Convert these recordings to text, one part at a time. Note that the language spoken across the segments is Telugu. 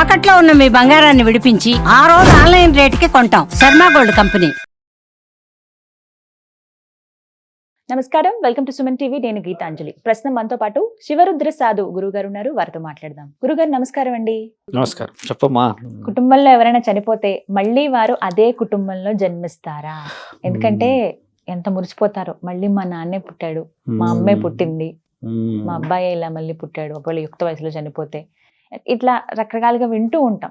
తాకట్లో ఉన్న మీ బంగారాన్ని విడిపించి ఆ రోజు ఆన్లైన్ రేటుకి కొంటాం. Sharma gold company. నమస్కారం, వెల్కమ్ టు సుమన్ టీవీ. నేను గీతాంజలి. ప్రస్తుతం మనతో పాటు శివరుద్ర సాధు గురుగారు ఉన్నారు. వారితో మాట్లాడదాం. గురుగారు నమస్కారం అండి. నమస్కారం. చెప్పమ్మా. కుటుంబంలో ఎవరైనా చనిపోతే మళ్ళీ వారు అదే కుటుంబంలో జన్మిస్తారా? ఎందుకంటే ఎంత మురిసిపోతారో, మళ్ళీ మా నాన్నే పుట్టాడు, మా అమ్మే పుట్టింది, మా అబ్బాయి ఇలా మళ్ళీ పుట్టాడు, ఒకవేళ యుక్త వయసులో చనిపోతే, ఇట్లా రకరకాలుగా వింటూ ఉంటాం.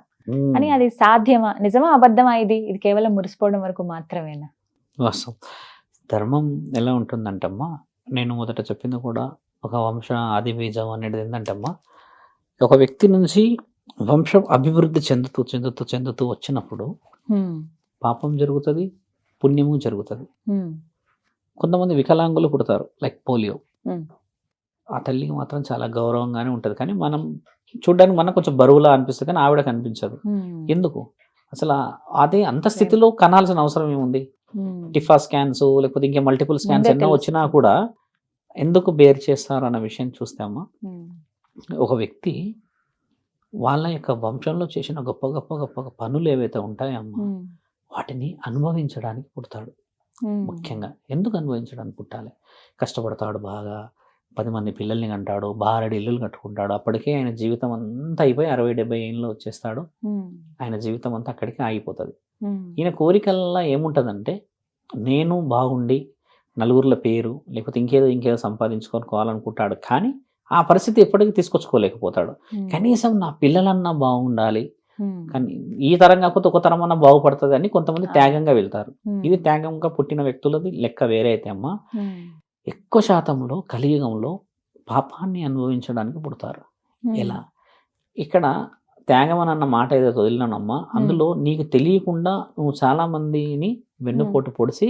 అని అది సాధ్యమా, నిజమా, అబద్ధమా? ఇది కేవలం మురిసిపోవడం వరకు మాత్రమేనా? వాస్తవం. ధర్మం ఎలా ఉంటుందంటమ్మా, నేను మొదట చెప్పింది కూడా ఒక వంశ ఆది బీజం అనేది ఏంటంటమ్మా, ఒక వ్యక్తి నుంచి వంశం అభివృద్ధి చెందుతూ చెందుతూ చెందుతూ వచ్చినప్పుడు పాపం జరుగుతుంది, పుణ్యము జరుగుతుంది. కొంతమంది వికలాంగులు పుడతారు, లైక్ పోలియో. ఆ తల్లికి మాత్రం చాలా గౌరవంగానే ఉంటుంది, కానీ మనం చూడడానికి మనకు కొంచెం బరువులా అనిపిస్తుంది, కానీ ఆవిడకి అనిపించదు. ఎందుకు అసలు అదే అంత స్థితిలో కనాల్సిన అవసరం ఏముంది? టిఫా స్కాన్స్ లేకపోతే ఇంకా మల్టిపుల్ స్కాన్స్ ఎన్నో వచ్చినా కూడా ఎందుకు బేర్ చేస్తారు అన్న విషయం చూస్తామా. ఒక వ్యక్తి వాళ్ళ యొక్క వంశంలో చేసిన గొప్ప గొప్ప గొప్ప పనులు ఏవైతే ఉంటాయమ్మా, వాటిని అనుభవించడానికి పుడతాడు. ముఖ్యంగా ఎందుకు అనుభవించడానికి పుట్టాలి? కష్టపడతాడు, బాగా 10 మంది పిల్లల్ని కంటాడు, బారెడు ఇల్లులు కట్టుకుంటాడు. అప్పటికే ఆయన జీవితం అంతా అయిపోయి 60-70 ఏళ్ళు వచ్చేస్తాడు. ఆయన జీవితం అంతా అక్కడికి ఆగిపోతుంది. ఈయన కోరికల్లా ఏముంటుందంటే, నేను బాగుండి నలుగురుల పేరు లేకపోతే ఇంకేదో సంపాదించుకోవాలనుకుంటాడు, కానీ ఆ పరిస్థితి ఎప్పటికీ తీసుకొచ్చుకోలేకపోతాడు. కనీసం నా పిల్లలన్నా బాగుండాలి, కానీ ఈ తరం కాకపోతే ఒక తరం అన్నా బాగుపడుతుంది అని కొంతమంది త్యాగంగా వెళ్తారు. ఇది త్యాగంగా పుట్టిన వ్యక్తులది లెక్క వేరే అయితే అమ్మా, ఎక్కువ శాతంలో కలియుగంలో పాపాన్ని అనుభవించడానికి పుడతారు. ఎలా? ఇక్కడ త్యాగం అన్న మాట ఏదైతే వదిలినానమ్మా, అందులో నీకు తెలియకుండా నువ్వు చాలా మందిని వెన్నుపోటు పొడిసి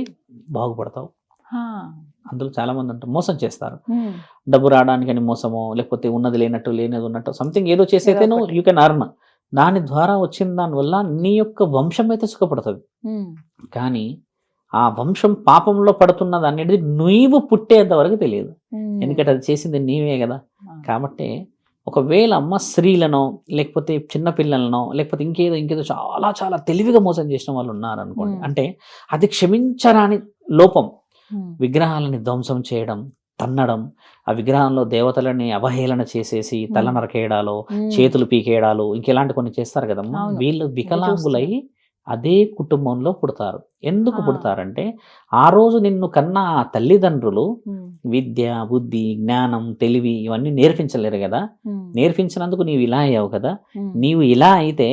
బాగుపడతావు. అందులో చాలా మంది అంటారు మోసం చేస్తారు, డబ్బు రావడానికి అని మోసమో, లేకపోతే ఉన్నది లేనట్టు లేనిది ఉన్నట్టు సంథింగ్ ఏదో చేసైతే నువ్వు యూ కెన్ అర్న్. దాని ద్వారా వచ్చిన దానివల్ల నీ యొక్క వంశం అయితే సుఖపడుతుంది, కానీ ఆ వంశం పాపంలో పడుతున్నది అనేది నువ్వు పుట్టేంత వరకు తెలియదు. ఎందుకంటే అది చేసింది నీవే కదా. కాబట్టి ఒకవేళ అమ్మ స్త్రీలనో లేకపోతే చిన్నపిల్లలనో లేకపోతే ఇంకేదో చాలా చాలా తెలివిగా మోసం చేసిన వాళ్ళు ఉన్నారనుకోండి, అంటే అది క్షమించరాని లోపం. విగ్రహాలని ధ్వంసం చేయడం, తన్నడం, ఆ విగ్రహంలో దేవతలని అవహేళన చేసేసి తల నరకేయడాలు, చేతులు పీకేయడాలు, ఇంకెలాంటి కొన్ని చేస్తారు కదమ్మా. వీళ్ళు వికలాంగులై అదే కుటుంబంలో పుడతారు. ఎందుకు పుడతారంటే, ఆ రోజు నిన్ను కన్నా ఆ తల్లిదండ్రులు విద్య, బుద్ధి, జ్ఞానం, తెలివి ఇవన్నీ నేర్పించలేరు కదా. నేర్పించినందుకు నీవు ఇలా అయ్యావు కదా. నీవు ఇలా అయితే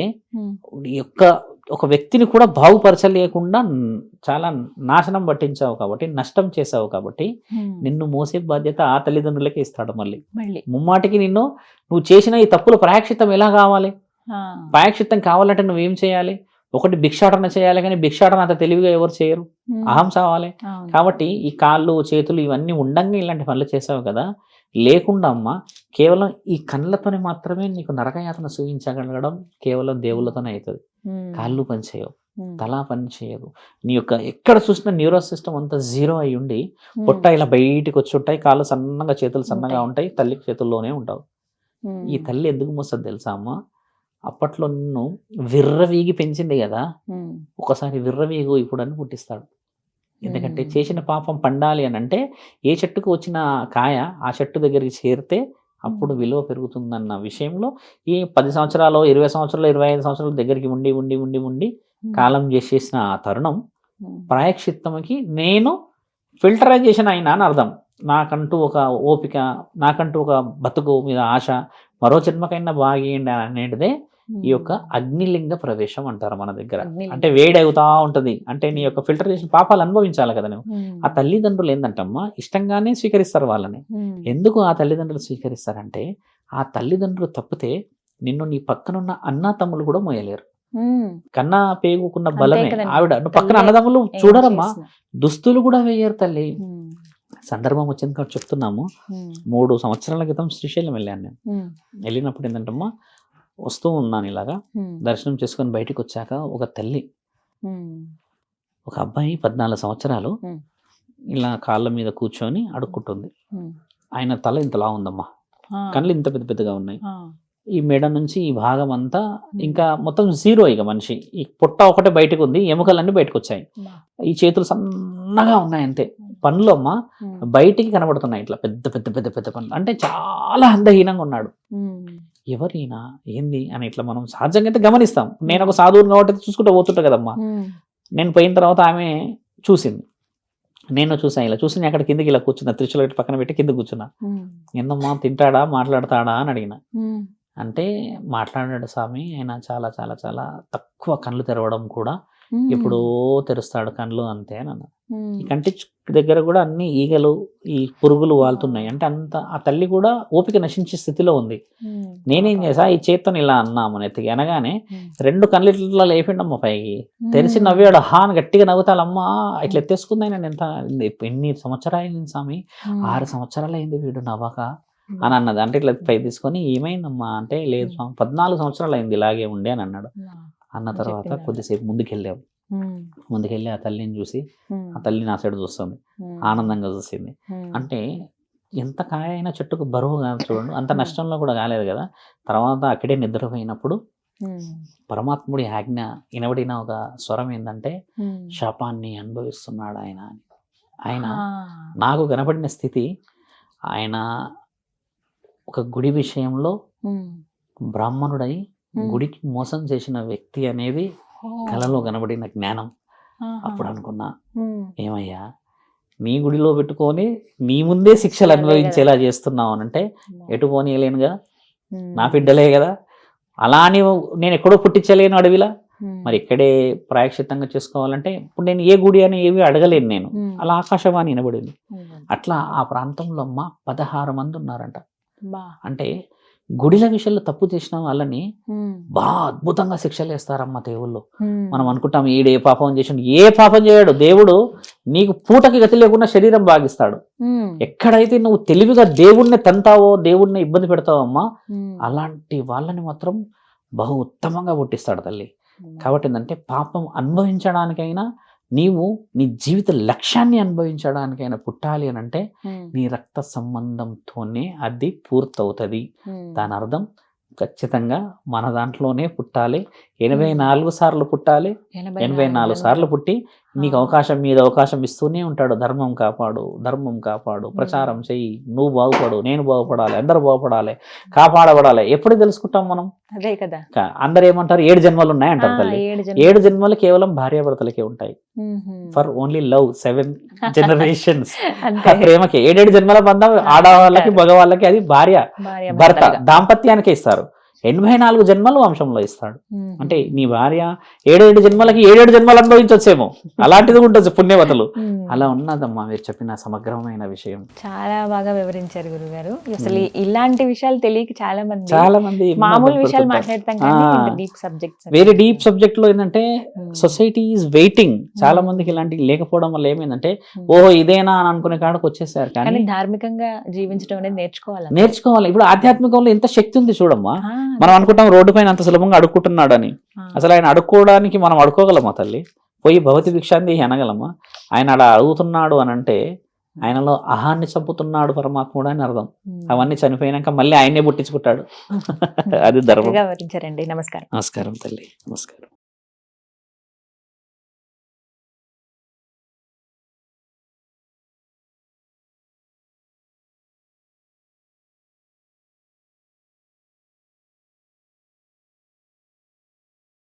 ఒక వ్యక్తిని కూడా బాగుపరచలేకుండా చాలా నాశనం పట్టించావు కాబట్టి, నష్టం చేసావు కాబట్టి, నిన్ను మోసే బాధ్యత ఆ తల్లిదండ్రులకే ఇస్తాడు. మళ్ళీ ముమ్మాటికి నువ్వు చేసిన ఈ తప్పుల ప్రాయశ్చిత్తం ఎలా కావాలి? ప్రాయశ్చిత్తం కావాలంటే నువ్వేం చేయాలి? ఒకటి భిక్షాటన చేయాలి, కానీ భిక్షాటన అంత తెలివిగా ఎవరు చేయరు, అహం చావాలి. కాబట్టి ఈ కాళ్ళు చేతులు ఇవన్నీ ఉండంగా ఇలాంటి పనులు చేసావు కదా. లేకుండా అమ్మ కేవలం ఈ కళ్ళతోనే మాత్రమే నీకు నరకయాతన చూపించగలగడం కేవలం దేవుళ్ళతోనే అవుతుంది. కాళ్ళు పని చేయవు, తల పని చేయదు, నీ యొక్క ఎక్కడ చూసిన న్యూరో సిస్టమ్ అంతా జీరో అయి ఉండి పొట్ట ఇలా బయటికి వచ్చి ఉంటాయి, కాళ్ళు సన్నగా, చేతులు సన్నగా ఉంటాయి, తల్లి చేతుల్లోనే ఉంటావు. ఈ తల్లి ఎందుకు మోస్తుంది తెలుసా అమ్మ? అప్పట్లో నిన్ను విర్రవీగి పెంచింది కదా, ఒకసారి విర్రవీగు ఇప్పుడు అని పుట్టిస్తాడు. ఎందుకంటే చేసిన పాపం పండాలి అని అంటే, ఏ చెట్టుకు వచ్చిన కాయ ఆ చెట్టు దగ్గరికి చేరితే అప్పుడు విలువ పెరుగుతుందన్న విషయంలో ఈ 10 సంవత్సరాలు, 20 సంవత్సరాలు, 25 సంవత్సరాల దగ్గరికి ఉండి ఉండి ఉండి ఉండి కాలం చేసేసిన ఆ తరుణం ప్రాయశ్చిత్తముకి నేను ఫిల్టరైజేషన్ అయినా అని అర్థం. నాకంటూ ఒక ఓపిక, నాకంటూ ఒక బతుకు మీద ఆశ, మరో జన్మకైనా బాగేయండి అనేటిదే ఈ యొక్క అగ్నిలింగ ప్రవేశం అంటారు మన దగ్గర. అంటే వేడి అవుతా ఉంటది, అంటే నీ యొక్క ఫిల్టర్ చేసిన పాపాలు అనుభవించాలి కదా నువ్వు. ఆ తల్లిదండ్రులు ఏంటంటమ్మా ఇష్టంగానే స్వీకరిస్తారు వాళ్ళని. ఎందుకు ఆ తల్లిదండ్రులు స్వీకరిస్తారంటే, ఆ తల్లిదండ్రులు తప్పితే నిన్ను నీ పక్కనున్న అన్నా తమ్ములు కూడా మోయలేరు. కన్నా పేగుకున్న బలమే ఆవిడ. నువ్వు పక్కన అన్నదమ్ములు చూడరమ్మా, దుస్తులు కూడా వేయరు తల్లి. సందర్భం వచ్చింది కాబట్టి చెప్తున్నాము. 3 సంవత్సరాల క్రితం శ్రీశైలం వెళ్ళాను నేను. వెళ్ళినప్పుడు ఏంటంటమ్మా, వస్తూ ఉన్నాను ఇలాగా, దర్శనం చేసుకొని బయటకు వచ్చాక ఒక తల్లి, ఒక అబ్బాయి 14 సంవత్సరాలు ఇలా కాళ్ళ మీద కూర్చొని అడుక్కుంటుంది. ఆయన తల ఇంతలా ఉందమ్మా, కళ్ళు ఇంత పెద్ద పెద్దగా ఉన్నాయి, ఈ మెడ నుంచి ఈ భాగం అంతా ఇంకా మొత్తం జీరో, ఇక మనిషి ఈ పొట్ట ఒకటే బయటకు ఉంది, ఎముకలన్నీ బయటకు వచ్చాయి, ఈ చేతులు సన్నగా ఉన్నాయి అంతే. పనులు అమ్మ బయటికి కనబడుతున్నాయి ఇట్లా పెద్ద పెద్ద పెద్ద పెద్ద పనులు, అంటే చాలా అందహీనంగా ఉన్నాడు. ఎవరైనా ఏంది అని ఇట్లా మనం సహజంగా అయితే గమనిస్తాం. నేను ఒక సాధువుని కాబట్టి చూసుకుంటూ పోతుంటా కదమ్మా. నేను పోయిన తర్వాత ఆమె చూసింది, నేను చూసాను, ఇలా చూసి నేను అక్కడ కిందకి ఇలా కూర్చున్నా, త్రిశూల పక్కన పెట్టి కింద కూర్చున్నా. ఏందమ్మా తింటాడా మాట్లాడతాడా అని అడిగిన. అంటే మాట్లాడాడు స్వామి, ఆయన చాలా చాలా చాలా తక్కువ కళ్ళు తెరవడం కూడా, ఎప్పుడో తెరుస్తాడు కళ్ళు అంతే అని అన్న. ఈ కంటి దగ్గర కూడా అన్ని ఈగలు ఈ పురుగులు వాళ్తున్నాయి, అంటే అంత ఆ తల్లి కూడా ఓపిక నశించే స్థితిలో ఉంది. నేనేం చేసా, ఈ చేత్తో ఇలా అన్నాము నెత్తికి అనగానే 2 కళ్ళు ఇట్లా లేపిండమ్మ పైకి, తెరిచి నవ్వాడు. హా అని గట్టిగా నవ్వుతాలమ్మా, ఇట్లా ఎత్తేసుకుంది. నేను ఎంత ఎన్ని సంవత్సరాలు స్వామి, 6 సంవత్సరాలు అయింది వీడు నవ్వక అని అన్నది. అంటే ఇట్లా పై తీసుకొని ఏమైందమ్మా అంటే, లేదు స్వామి 14 సంవత్సరాలు అయింది ఇలాగే ఉండే అని అన్నాడు. అన్న తర్వాత కొద్దిసేపు ముందుకెళ్ళాము. ముందుకెళ్ళి ఆ తల్లిని చూసి, ఆ తల్లి నా సైడ్ చూస్తుంది, ఆనందంగా చూసింది. అంటే ఎంత కాయ అయినా చెట్టుకు బరువు కాదు చూడండి, అంత నష్టంలో కూడా కాలేదు కదా. తర్వాత అక్కడే నిద్రపోయినప్పుడు పరమాత్ముడి ఆజ్ఞ వినబడిన ఒక స్వరం ఏంటంటే, శాపాన్ని అనుభవిస్తున్నాడు ఆయన అని. ఆయన నాకు కనబడిన స్థితి, ఆయన ఒక గుడి విషయంలో బ్రాహ్మణుడై గుడికి మోసం చేసిన వ్యక్తి అనేది కలలో కనబడిన జ్ఞానం. అప్పుడు అనుకున్నా, ఏమయ్యా నీ గుడిలో పెట్టుకొని నీ ముందే శిక్షలు అనుభవించేలా చేస్తున్నావు అనంటే ఎటు పోనీయలేనుగా, నా బిడ్డలే కదా, అలా అని నేను ఎక్కడో పుట్టించలేను అడవిలా, మరి ఇక్కడే ప్రాయశ్చిత్తంగా చేసుకోవాలంటే ఇప్పుడు నేను ఏ గుడి అని ఏవి అడగలేను నేను. అలా ఆకాశవాణి వినబడింది. అట్లా ఆ ప్రాంతంలో అమ్మ 16 మంది ఉన్నారంట. అంటే గుడిల విషయంలో తప్పు చేసిన వాళ్ళని బాగా అద్భుతంగా శిక్షలు వేస్తారమ్మ దేవుళ్ళు. మనం అనుకుంటాం ఈడే పాపం చేసిండు, ఏ పాపం చేయడు దేవుడు. నీకు పూటకి గతి లేకుండా శరీరం బాగిస్తాడు. ఎక్కడైతే నువ్వు తెలివిగా దేవుణ్ణి తంతావో, దేవుణ్ణి ఇబ్బంది పెడతావో అమ్మా, అలాంటి వాళ్ళని మాత్రం బహు ఉత్తమంగా పుట్టిస్తాడు తల్లి. కాబట్టి ఏంటంటే పాపం అనుభవించడానికైనా, నీవు నీ జీవిత లక్ష్యాన్ని అనుభవించడానికైనా పుట్టాలి అని అంటే నీ రక్త సంబంధంతోనే అది పూర్తవుతుంది. దాని అర్థం ఖచ్చితంగా మన దాంట్లోనే పుట్టాలి. 84 సార్లు పుట్టాలి. 84 సార్లు పుట్టి నీకు అవకాశం మీద అవకాశం ఇస్తూనే ఉంటాడు. ధర్మం కాపాడు, ధర్మం కాపాడు, ప్రచారం చెయ్యి, నువ్వు బాగుపడు, నేను బాగుపడాలి, అందరూ బాగుపడాలి, కాపాడబడాలి. ఎప్పుడు తెలుసుకుంటాం మనం? అదే కదా. అందరు ఏమంటారు, 7 జన్మలు ఉన్నాయి అంటారు తల్లి. 7 జన్మలు కేవలం భార్యాభర్తలకే ఉంటాయి. For only love 7 generations. ప్రేమకి 7 జన్మల బంధం ఆడవాళ్ళకి మగవాళ్ళకి అది భార్య భర్త దాంపత్యానికే ఇస్తారు. 84 జన్మలు వంశంలో ఇస్తాడు. అంటే నీ భార్య 7 జన్మలకి 7 జన్మలు అనుభవించొచ్చేమో, అలాంటిది ఉంటుంది పుణ్యవతలు. అలా ఉన్నదమ్మా మీరు చెప్పిన సమగ్రమైన విషయం. చాలా బాగా వివరించారు గురుగారు. అసలు ఇలాంటి విషయాలు తెలియక చాలా మంది మామూలు విషయాలు మాట్లాడతాం కానీ డీప్ సబ్జెక్ట్స్, వేరే డీప్ సబ్జెక్ట్ లో ఏంటంటే సొసైటీ ఈజ్ వెయిటింగ్. చాలా మందికి ఇలాంటి లేకపోవడం వల్ల ఏమైందంటే ఓహో ఇదేనా అని అనుకునే కాడకు వచ్చేసారు. కానీ ధార్మికంగా జీవించడం అనేది నేర్చుకోవాలి. ఇప్పుడు ఆధ్యాత్మికంలో ఎంత శక్తి ఉంది చూడమ్మా. మనం అనుకుంటాం రోడ్డు పైన అంత సులభంగా అడుక్కుంటున్నాడు అని. అసలు ఆయన అడుక్కోవడానికి మనం అడుక్కోగలమా తల్లి? పోయి భవతి భిక్షాంది అనగలమా? ఆయన అలా అడుగుతున్నాడు అని అంటే ఆయనలో అహాన్ని చంపుతున్నాడు పరమాత్ముడు అని అర్థం. అవన్నీ చనిపోయినాక మళ్ళీ ఆయనే పుట్టించుకుంటాడు. అది ధర్మం. నమస్కారం. నమస్కారం తల్లి, నమస్కారం.